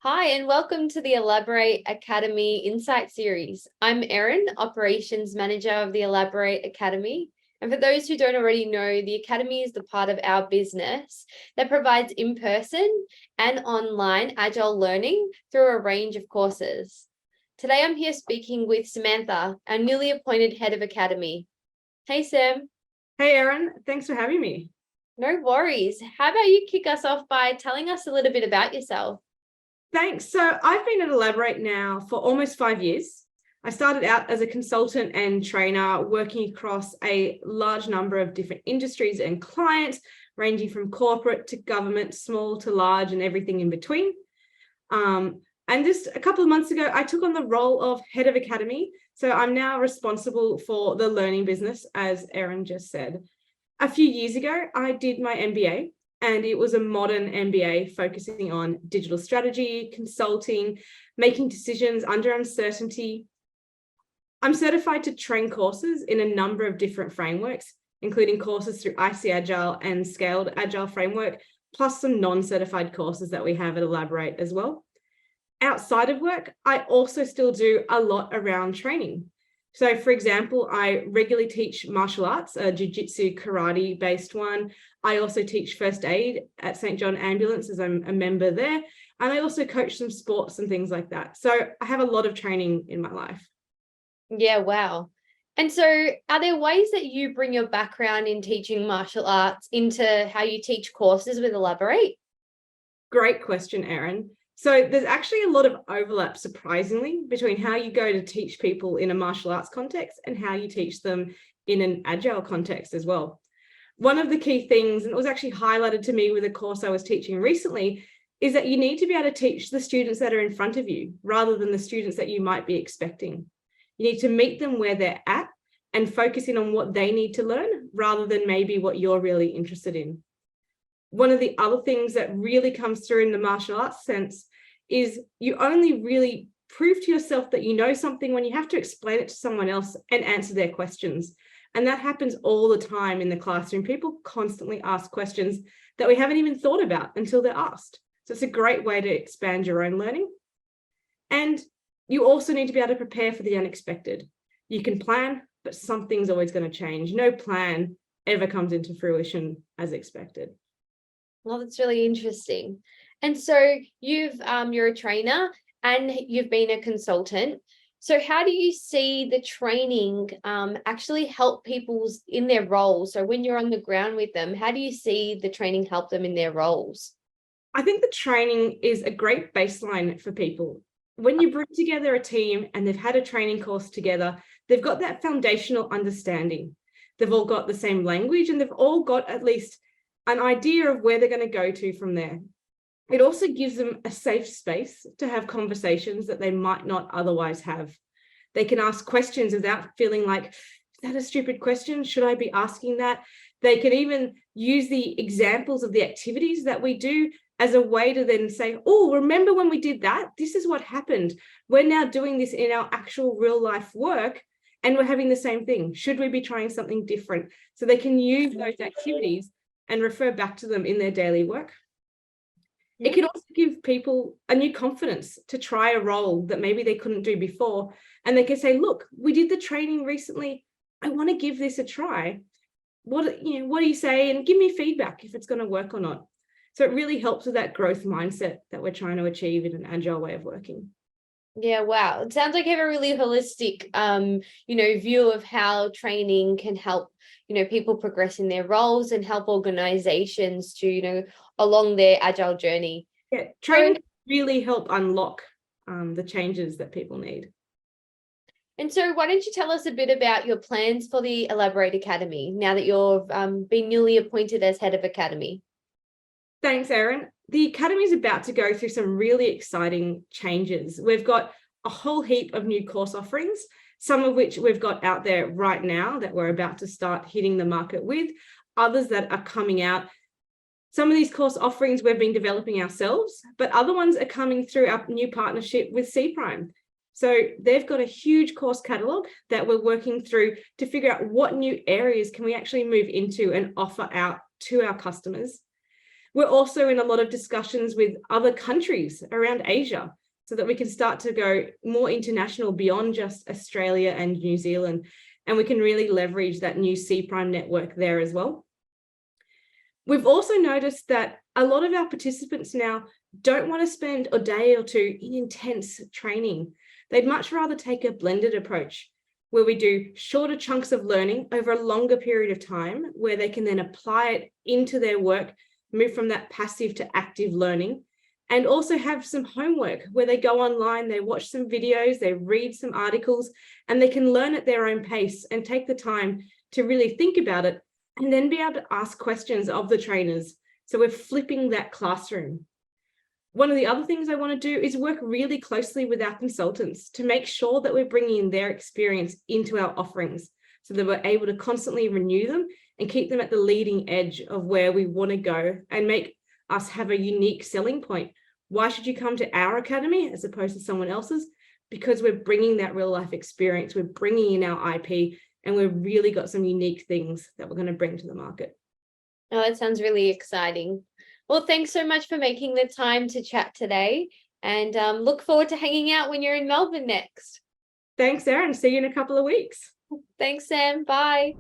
Hi, and welcome to the Elaborate Academy Insight Series. I'm Erin, Operations Manager of the Elaborate Academy. And for those who don't already know, the Academy is the part of our business that provides in-person and online agile learning through a range of courses. Today, I'm here speaking with Samantha, our newly appointed Head of Academy. Hey, Sam. Hey, Erin, thanks for having me. No worries. How about you kick us off by telling us a little bit about yourself? Thanks. So I've been at Elaborate now for almost 5 years. I started out as a consultant and trainer working across a large number of different industries and clients, ranging from corporate to government, small to large, and everything in between. And just a couple of months ago, I took on the role of Head of Academy. So I'm now responsible for the learning business, as Erin just said. A few years ago, I did my MBA, and it was a modern MBA focusing on digital strategy, consulting, making decisions under uncertainty. I'm certified to train courses in a number of different frameworks, including courses through IC Agile and Scaled Agile framework, plus some non-certified courses that we have at Elaborate as well. Outside of work, I also still do a lot around training. So, for example, I regularly teach martial arts, a jiu-jitsu karate based one. I also teach first aid at St. John Ambulance as I'm a member there. And I also coach some sports and things like that. So I have a lot of training in my life. Yeah, wow. And so, are there ways that you bring your background in teaching martial arts into how you teach courses with Elaborate? Great question, Erin. So there's actually a lot of overlap, surprisingly, between how you go to teach people in a martial arts context and how you teach them in an agile context as well. One of the key things, and it was actually highlighted to me with a course I was teaching recently, is that you need to be able to teach the students that are in front of you rather than the students that you might be expecting. You need to meet them where they're at and focus in on what they need to learn rather than maybe what you're really interested in. One of the other things that really comes through in the martial arts sense is you only really prove to yourself that you know something when you have to explain it to someone else and answer their questions. And that happens all the time in the classroom. People constantly ask questions that we haven't even thought about until they're asked. So it's a great way to expand your own learning. And you also need to be able to prepare for the unexpected. You can plan, but something's always going to change. No plan ever comes into fruition as expected. Well, that's really interesting. And so you're a trainer and you've been a consultant. So how do you see the training actually help people in their roles? So when you're on the ground with them, how do you see the training help them in their roles? I think the training is a great baseline for people. When you bring together a team and they've had a training course together, they've got that foundational understanding. They've all got the same language and they've all got at least an idea of where they're going to go to from there. It also gives them a safe space to have conversations that they might not otherwise have. They can ask questions without feeling like, is that a stupid question? Should I be asking that? They can even use the examples of the activities that we do as a way to then say, oh, remember when we did that? This is what happened. We're now doing this in our actual real life work and we're having the same thing. Should we be trying something different? So they can use those activities and refer back to them in their daily work. It can also give people a new confidence to try a role that maybe they couldn't do before. And they can say, look, we did the training recently. I want to give this a try. What do you say? And give me feedback if it's going to work or not. So it really helps with that growth mindset that we're trying to achieve in an agile way of working. Yeah, wow. It sounds like you have a really holistic, view of how training can help, people progress in their roles and help organizations to, along their agile journey. Yeah, training really help unlock the changes that people need. And so why don't you tell us a bit about your plans for the Elaborate Academy now that you've been newly appointed as head of academy? Thanks, Erin. The Academy is about to go through some really exciting changes. We've got a whole heap of new course offerings, some of which we've got out there right now that we're about to start hitting the market with, others that are coming out. Some of these course offerings we've been developing ourselves, but other ones are coming through our new partnership with Cprime. So they've got a huge course catalogue that we're working through to figure out what new areas can we actually move into and offer out to our customers. We're also in a lot of discussions with other countries around Asia so that we can start to go more international beyond just Australia and New Zealand. And we can really leverage that new C Prime network there as well. We've also noticed that a lot of our participants now don't want to spend a day or two in intense training. They'd much rather take a blended approach where we do shorter chunks of learning over a longer period of time, where they can then apply it into their work, move from that passive to active learning, and also have some homework where they go online, they watch some videos, they read some articles, and they can learn at their own pace and take the time to really think about it and then be able to ask questions of the trainers. So we're flipping that classroom. One of the other things I want to do is work really closely with our consultants to make sure that we're bringing in their experience into our offerings so that we're able to constantly renew them and keep them at the leading edge of where we want to go and make us have a unique selling point. Why should you come to our academy as opposed to someone else's? Because we're bringing that real life experience, we're bringing in our IP, and we've really got some unique things that we're going to bring to the market. Oh, that sounds really exciting. Well, thanks so much for making the time to chat today, and look forward to hanging out when you're in Melbourne next. Thanks, Erin. See you in a couple of weeks. Thanks, Sam. Bye.